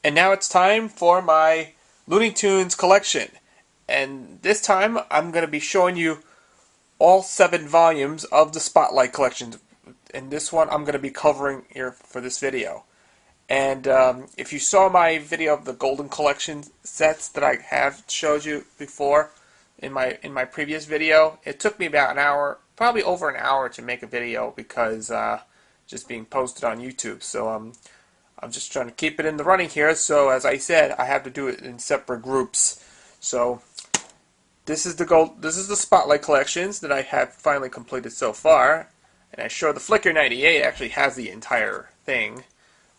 And now it's time for my Looney Tunes collection. And this time I'm going to be showing you all 7 volumes of the Spotlight collection. And this one I'm going to be covering here for this video. And if you saw my video of the Golden Collection sets that I have showed you before in my previous video, it took me about an hour, probably over an hour to make a video because just being posted on YouTube. So I'm just trying to keep it in the running here. So as I said, I have to do it in separate groups. So this is the Spotlight collections that I have finally completed so far. And I show the Flickr 98 actually has the entire thing,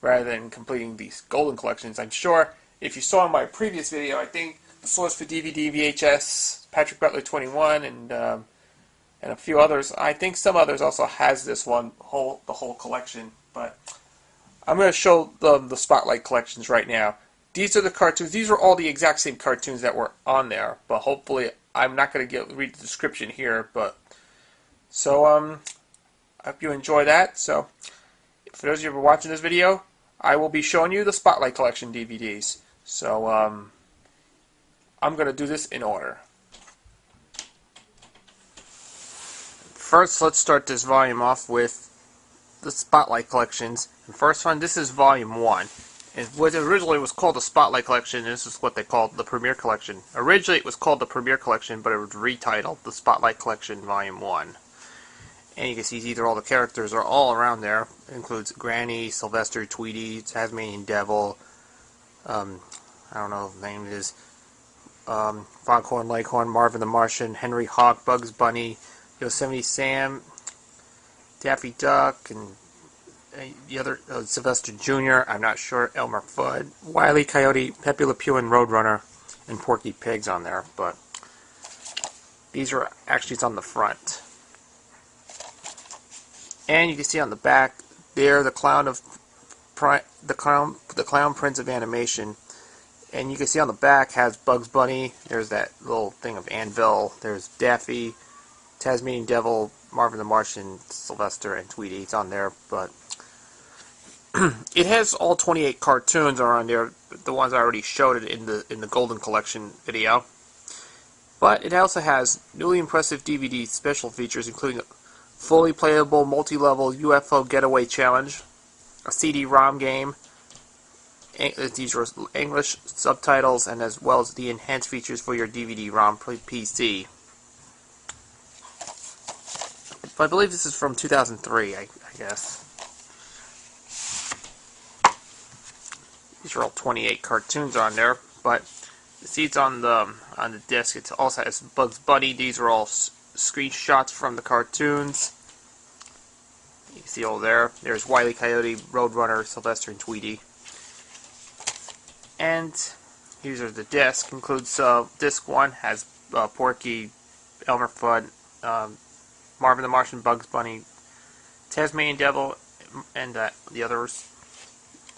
rather than completing these golden collections. I'm sure if you saw in my previous video, I think the source for DVD, VHS, Patrick Butler 21, and a few others. I think some others also has this one, the whole collection. But I'm going to show the Spotlight collections right now. These are the cartoons. These are all the exact same cartoons that were on there. But hopefully, I'm not going to read the description here. But so I hope you enjoy that. So for those of you who are watching this video, I will be showing you the Spotlight collection DVDs. So I'm going to do this in order. First, let's start this volume off with the Spotlight collections. The first one, this is volume 1. And what originally was called the Spotlight collection, this is what they called the Premiere collection. Originally it was called the Premiere collection, but it was retitled the Spotlight collection volume 1. And you can see either all the characters are all around there. It includes Granny, Sylvester, Tweety, Tasmanian Devil, I don't know what the name is, Foghorn Leghorn, Marvin the Martian, Henry Hawk, Bugs Bunny, Yosemite Sam, Daffy Duck, and the other, Sylvester Jr., I'm not sure, Elmer Fudd, Wile E. Coyote, Pepe Le Pew, and Roadrunner, and Porky Pig's on there. But these are actually, it's on the front. And you can see on the back there the clown Prince of Animation, and you can see on the back has Bugs Bunny. There's that little thing of Anvil. There's Daffy, Tasmanian Devil, Marvin the Martian, Sylvester, and Tweety. It's on there, but it has all 28 cartoons are on there. The ones I already showed it in the Golden Collection video. But it also has newly impressive DVD special features, including fully playable multi-level UFO getaway challenge, a CD-ROM game. These are English subtitles, and as well as the enhanced features for your DVD-ROM PC. I believe this is from 2003, I guess. These are all 28 cartoons on there, but you see it's on the disc. It also has Bugs Bunny. These are all screenshots from the cartoons. You can see all there. There's Wile E. Coyote, Roadrunner, Sylvester, and Tweety. And here's the disc. Includes disc 1 has Porky, Elmer Fudd, Marvin the Martian, Bugs Bunny, Tasmanian Devil, and the others.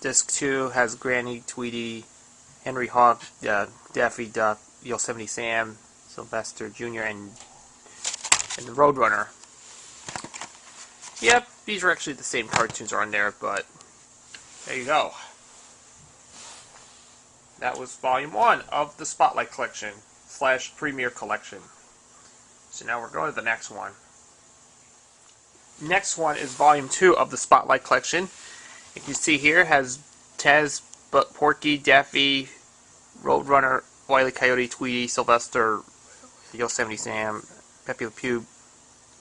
Disc 2 has Granny, Tweety, Henry Hawk, Daffy Duck, Yosemite Sam, Sylvester Jr., and the Roadrunner. Yep, these are actually the same cartoons are on there, but there you go. That was volume 1 of the Spotlight collection / Premiere collection. So now we're going to the next one. Next one is volume 2 of the Spotlight collection. You can see here has Taz, Porky, Daffy, Roadrunner, Wile E. Coyote, Tweety, Sylvester, Yosemite Sam, Pepe Le Pew,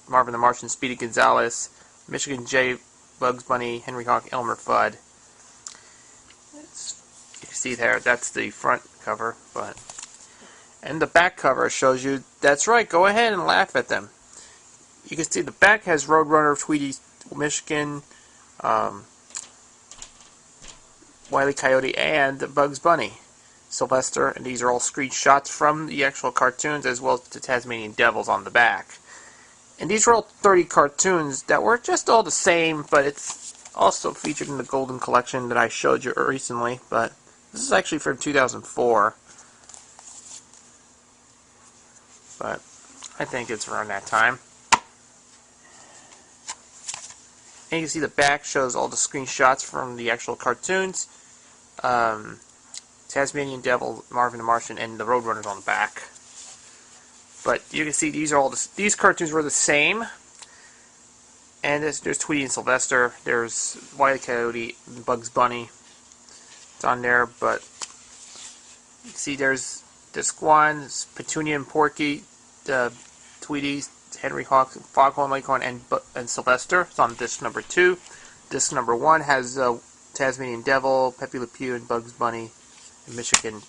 Marvin the Martian, Speedy Gonzales, Michigan J, Bugs Bunny, Henry Hawk, Elmer Fudd. You can see there, that's the front cover, and the back cover shows you, that's right, go ahead and laugh at them. You can see the back has Roadrunner, Tweety, Michigan, Wile E. Coyote, and Bugs Bunny, Sylvester, and these are all screenshots from the actual cartoons, as well as the Tasmanian Devils on the back. And these are all 30 cartoons that were just all the same, but it's also featured in the Golden Collection that I showed you recently, but this is actually from 2004. But I think it's around that time. And you can see the back shows all the screenshots from the actual cartoons. Tasmanian Devil, Marvin the Martian, and the Roadrunners on the back. But you can see these are all these cartoons were the same. And there's Tweety and Sylvester. There's Wile E. Coyote, and Bugs Bunny. It's on there, but you see there's Squan, Petunia and Porky, Tweety, Henry Hawk, Foghorn Leghorn, and Sylvester. It's on disc number 2. Disc number 1 has Tasmanian Devil, Pepe Le Pew, and Bugs Bunny in Michigan.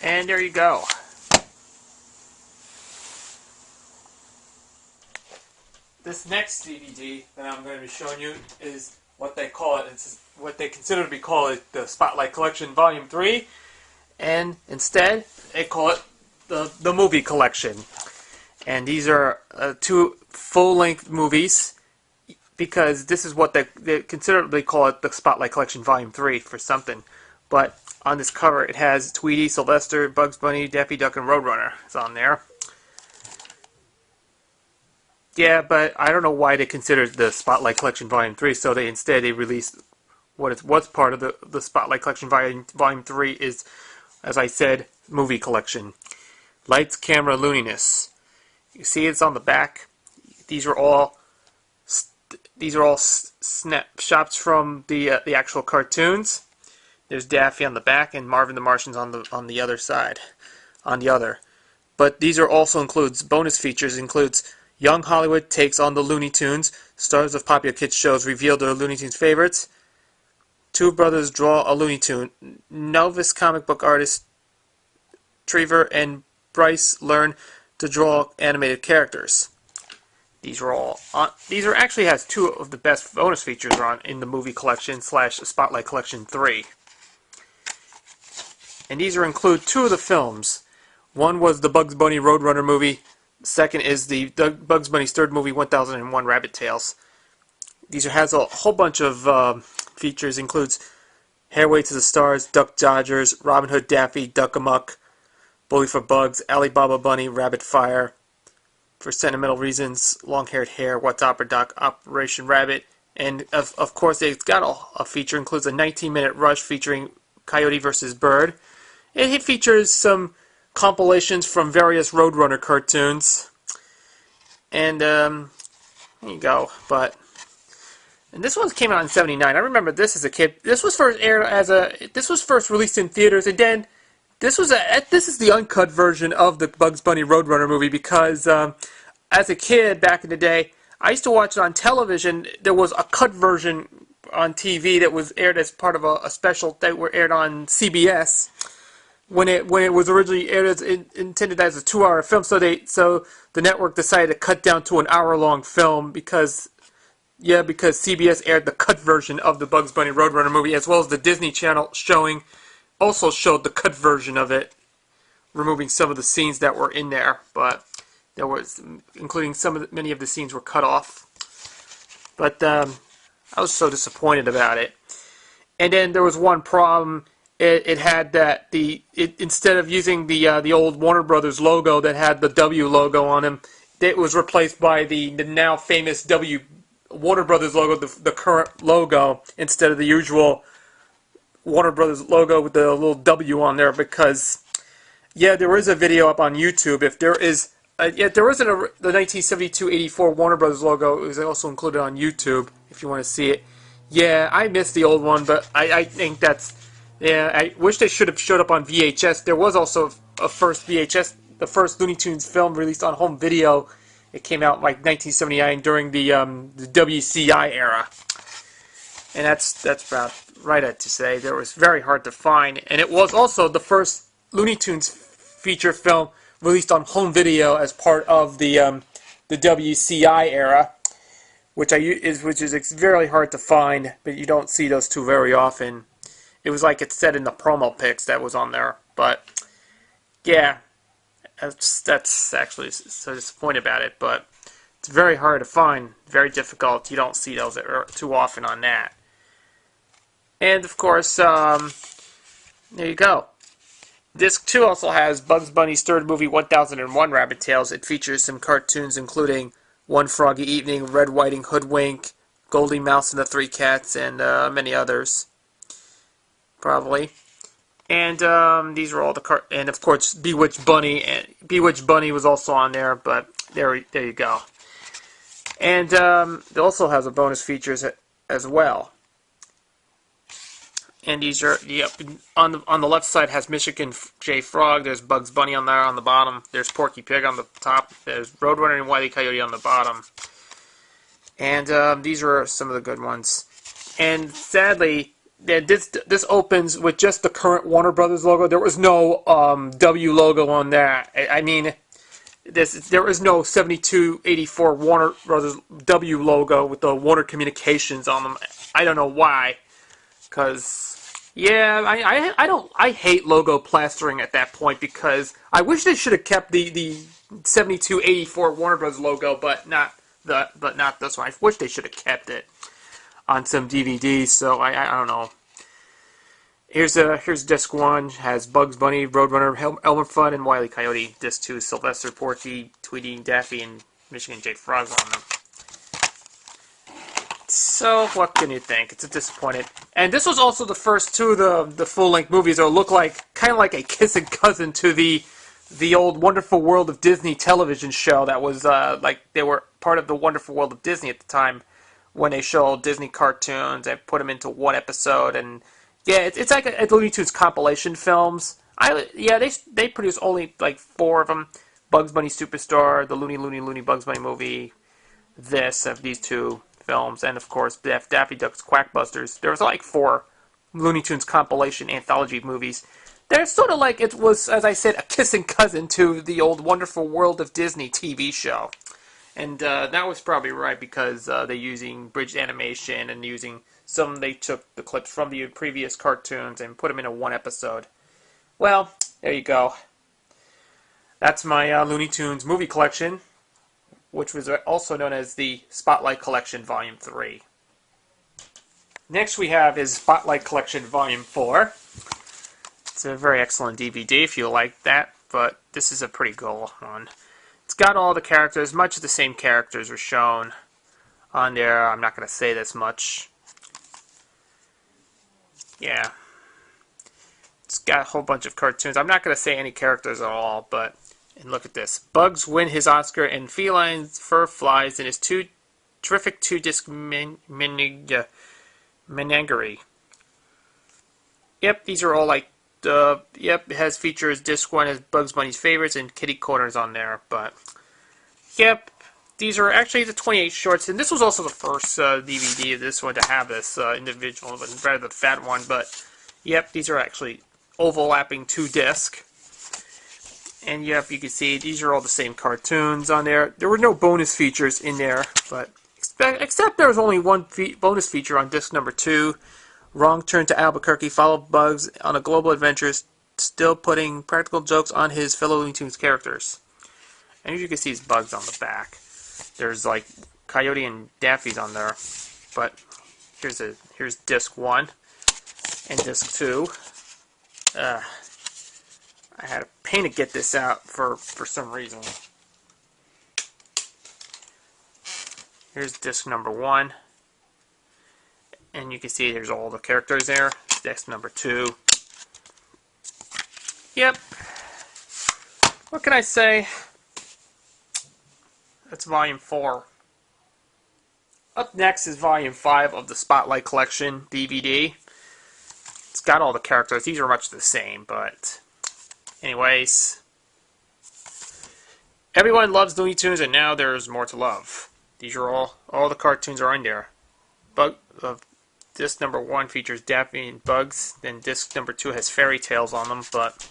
And there you go. This next DVD that I'm going to be showing you is what they call it. It's what they consider to be called the Spotlight Collection Volume 3, and instead they call it the Movie Collection. And these are 2 full-length movies, because this is what they considerably call it the Spotlight Collection Volume 3 for something. But on this cover it has Tweety, Sylvester, Bugs Bunny, Daffy Duck, and Roadrunner. It's on there. Yeah, but I don't know why they consider it the Spotlight Collection Volume 3, so instead released what's part of the Spotlight Collection Volume 3 is, as I said, Movie Collection. Lights, Camera, Looniness. You see it's on the back. These are all snapshots from the actual cartoons. There's Daffy on the back and Marvin the Martian's on the other side, on the other. But these are also includes bonus features, includes Young Hollywood takes on the Looney Tunes. Stars of popular kids shows reveal their Looney Tunes favorites. 2 brothers draw a Looney Tune. Novice comic book artist Trevor and Bryce learn to draw animated characters. These are actually has 2 of the best bonus features in the Movie Collection / Spotlight Collection 3. And these include 2 of the films. One was the Bugs Bunny Roadrunner movie. Second is the Bugs Bunny's 3rd movie, 1001 Rabbit Tales. These has a whole bunch of features, includes Hairway to the Stars, Duck Dodgers, Robin Hood, Daffy, Duck Amuck, Bully for Bugs, Alibaba Bunny, Rabbit Fire, For Sentimental Reasons, Long-Haired Hare, What's Opera Doc, Operation Rabbit, and of course it's got a feature, includes a 19-minute rush featuring Coyote vs. Bird. It features some compilations from various Roadrunner cartoons, and there you go. And this one came out in '79. I remember this as a kid. This was first aired this was first released in theaters, and then this is the uncut version of the Bugs Bunny Roadrunner movie, because as a kid back in the day, I used to watch it on television. There was a cut version on TV that was aired as part of a special that were aired on CBS. When it was originally aired as intended as a 2-hour film, so the network decided to cut down to an hour-long film because CBS aired the cut version of the Bugs Bunny Roadrunner movie, as well as the Disney Channel also showed the cut version of it, removing some of the scenes that were in there, but there was including many of the scenes were cut off. But I was so disappointed about it. And then there was one problem. It had that instead of using the old Warner Brothers logo that had the W logo on him, it was replaced by the now famous Warner Brothers logo, the current logo, instead of the usual Warner Brothers logo with the little W on there. Because there is a video up on YouTube. If there is, there isn't the 1972-84 Warner Brothers logo. It was also included on YouTube if you want to see it. Yeah, I missed the old one, but I think that's. Yeah, I wish they should have showed up on VHS. There was also a first VHS, the first Looney Tunes film released on home video. It came out like 1979 during the WCI era, and that's about right to say. There was very hard to find, and it was also the first Looney Tunes feature film released on home video as part of the WCI era, which is very hard to find, but you don't see those 2 very often. It was like it said in the promo pics that was on there. But yeah, that's actually so disappointed about it. But it's very hard to find, very difficult. You don't see those too often on that. And of course, there you go. Disc 2 also has Bugs Bunny's 3rd movie, 1001 Rabbit Tales. It features some cartoons including One Froggy Evening, Red Whiting Hoodwink, Goldie Mouse and the 3 Cats, and many others. probably. And these are all the and of course Bewitched Bunny, and Bewitched Bunny was also on there, but there you go. And it also has a bonus features as well. And these are, yep, on the left side has Michigan J. Frog. There's Bugs Bunny on there on the bottom. There's Porky Pig on the top. There's Roadrunner and Wile E. Coyote on the bottom. And these are some of the good ones. And sadly, this opens with just the current Warner Brothers logo. There was no W logo on that. I mean, there is no 7284 Warner Brothers W logo with the Warner Communications on them. I don't know why. Because, yeah, I hate logo plastering at that point, because I wish they should have kept the 7284 Warner Bros. Logo, but not this one. I wish they should have kept it on some DVDs. So I don't know. Here's disc 1, has Bugs Bunny, Roadrunner, Elmer Fudd, and Wile E. Coyote. Disc 2, Sylvester, Porky, Tweety, Daffy, and Michigan J. Frog on them. So, what can you think? It's a disappointment. And this was also the first two of the full-length movies that look like, kind of like a kissing cousin to the old Wonderful World of Disney television show that was, like, they were part of the Wonderful World of Disney at the time, when they showed Disney cartoons and put them into one episode. And, yeah, it's like a Looney Tunes compilation films. They produced only, like, 4 of them. Bugs Bunny Superstar, the Looney Bugs Bunny movie, these 2 films, and of course Daffy Duck's Quackbusters. There was like 4 Looney Tunes compilation anthology movies. They're sort of like, it was, as I said, a kissing cousin to the old Wonderful World of Disney TV show. And that was probably right, because they're using bridged animation and using they took the clips from the previous cartoons and put them into one episode. Well, there you go. That's my Looney Tunes movie collection, which was also known as the Spotlight Collection Volume 3. Next we have is Spotlight Collection Volume 4. It's a very excellent DVD if you like that, but this is a pretty good one. It's got all the characters, much of the same characters are shown on there. I'm not going to say this much. Yeah. It's got a whole bunch of cartoons. I'm not going to say any characters at all, but... And look at this. Bugs win his Oscar in Feline Fur Flies in his terrific 2-disc menagerie. Yep, these are all like, it has features. Disc 1 has Bugs Bunny's favorites and Kitty Corners on there. But, yep, these are actually the 28 shorts. And this was also the first DVD of this one to have this individual, rather than the fat one. But, yep, these are actually overlapping 2-disc. And yep, you can see these are all the same cartoons on there. There were no bonus features in there, but except there was only one bonus feature on disc number 2. Wrong Turn to Albuquerque followed Bugs on a global adventure, still putting practical jokes on his fellow Looney Tunes characters. And as you can see, it's Bugs on the back. There's like Coyote and Daffy's on there, but here's disc 1 and disc 2. I had a pain to get this out for some reason. Here's disc number 1. And you can see there's all the characters there. Disc number 2. Yep. What can I say? That's volume 4. Up next is volume 5 of the Spotlight Collection DVD. It's got all the characters. These are much the same, but... Anyways, everyone loves Looney Tunes, and now there's more to love. These are all the cartoons are in there. Disc number 1 features Daffy and Bugs, then disc number 2 has fairy tales on them, but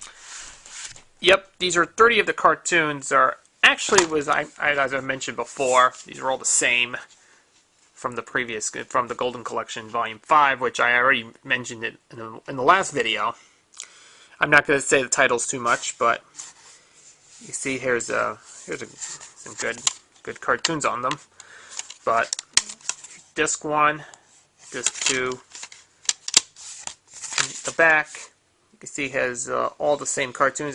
yep, these are 30 of the cartoons are actually as I mentioned before, these are all the same from the Golden Collection Volume 5, which I already mentioned it in the last video. I'm not going to say the titles too much, but you see here's some good cartoons on them. But disc 1, disc 2, the back, you can see has all the same cartoons.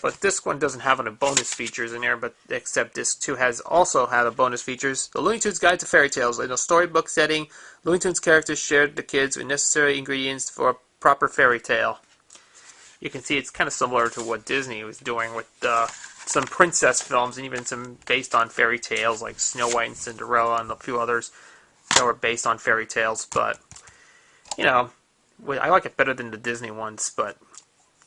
But disc 1 doesn't have any bonus features in there, but except disc 2 also had a bonus features. The Looney Tunes Guide to Fairy Tales. In a storybook setting, Looney Tunes characters shared the kids with necessary ingredients for proper fairy tale. You can see it's kind of similar to what Disney was doing with some princess films, and even some based on fairy tales like Snow White and Cinderella and a few others that were based on fairy tales. But you know, I like it better than the Disney ones. But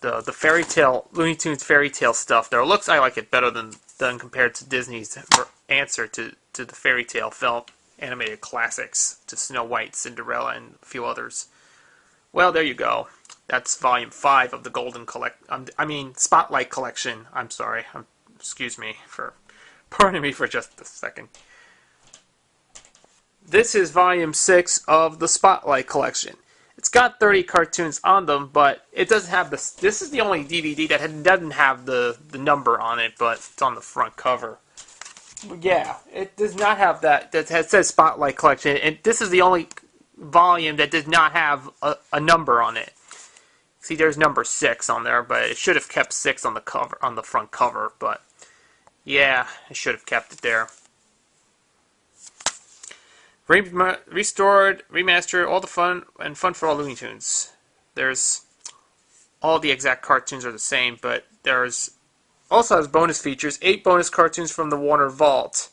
the fairy tale, Looney Tunes fairy tale stuff, their looks, I like it better than compared to Disney's answer to the fairy tale film animated classics, to Snow White, Cinderella, and a few others. Well, there you go. That's Volume 5 of the Golden Spotlight Collection. I'm sorry. Pardon me for just a second. This is Volume 6 of the Spotlight Collection. It's got 30 cartoons on them, but it doesn't have the... This is the only DVD that doesn't have the number on it, but it's on the front cover. Yeah, it does not have that. It says Spotlight Collection, and this is the only volume that does not have a number on it. See, there's number 6 on there, but it should have kept 6 on the cover, on the front cover. But yeah, it should have kept it there. Restored, remastered, all the fun for all Looney Tunes. There's all the exact cartoons are the same, but there's also has bonus features. 8 bonus cartoons from the Warner Vault.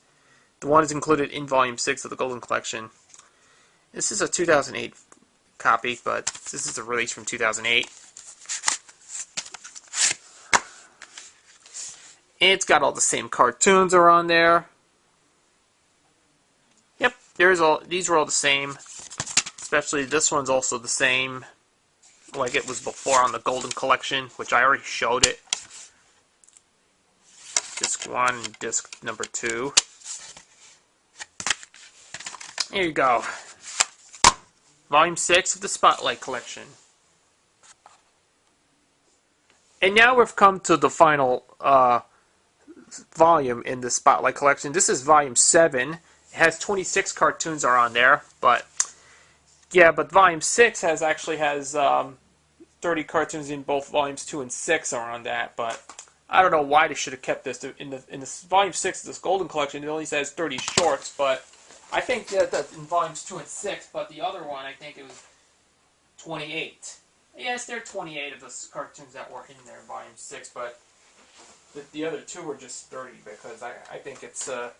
The one is included in Volume 6 of the Golden Collection. This is a 2008 copy, but this is a release from 2008. It's got all the same cartoons are on there. Yep, these are all the same. Especially this one's also the same, like it was before on the Golden Collection, which I already showed it. Disc 1 and disc number 2. Here you go. Volume 6 of the Spotlight Collection. And now we've come to the final volume in the Spotlight Collection. This is Volume 7. It has 26 cartoons are on there, but yeah, but Volume 6 actually has 30 cartoons in both Volumes 2 and 6 are on that, but I don't know why they should have kept this in this Volume 6 of this Golden Collection. It only says 30 shorts, but I think that in Volumes 2 and 6, but the other one, I think it was 28. Yes, there are 28 of the cartoons that were in there in Volume 6, but the other 2 were just 30, because I think it's, I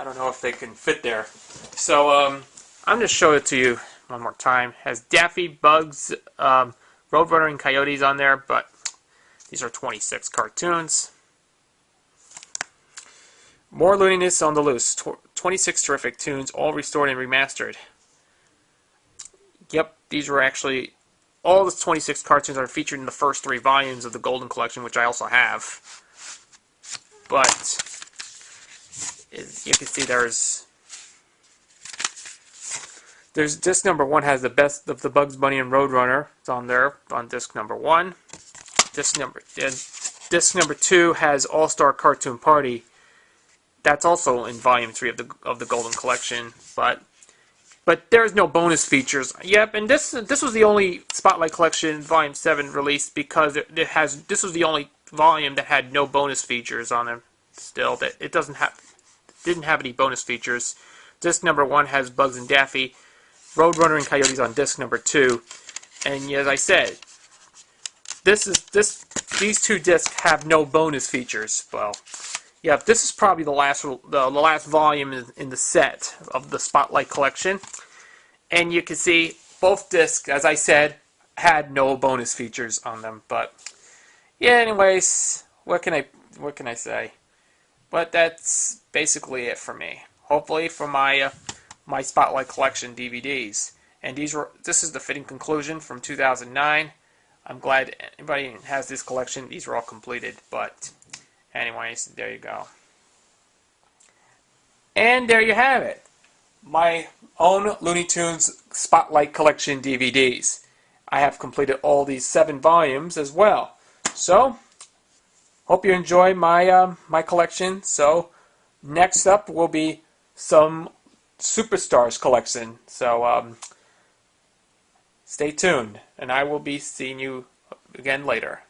don't know if they can fit there. So, I'm just showing it to you one more time. It has Daffy, Bugs, Roadrunner, and Coyotes on there, but these are 26 cartoons. More looniness on the loose. 26 terrific tunes, all restored and remastered. Yep, these were actually... All the 26 cartoons are featured in the first 3 volumes of the Golden Collection, which I also have. But you can see there's disc number 1 has the best of the Bugs Bunny and Roadrunner. It's on there on disc number 1. Disc number 2 has All-Star Cartoon Party. That's also in Volume 3 of the Golden Collection, but there's no bonus features. Yep, and this was the only Spotlight Collection Volume 7 released because this was the only volume that had no bonus features on it. Still, that it didn't have any bonus features. Disc number 1 has Bugs and Daffy, Roadrunner and Coyotes on disc number 2, and as I said, these 2 discs have no bonus features. Well, yeah, this is probably the last volume in the set of the Spotlight Collection, and you can see both discs, as I said, had no bonus features on them. But yeah, anyways, what can I say? But that's basically it for me. Hopefully, for my my Spotlight Collection DVDs, and this is the fitting conclusion from 2009. I'm glad anybody has this collection. These are all completed, but. Anyways, there you go. And there you have it. My own Looney Tunes Spotlight Collection DVDs. I have completed all these 7 volumes as well. So, hope you enjoy my my collection. So, next up will be some Superstars collection. So, stay tuned. And I will be seeing you again later.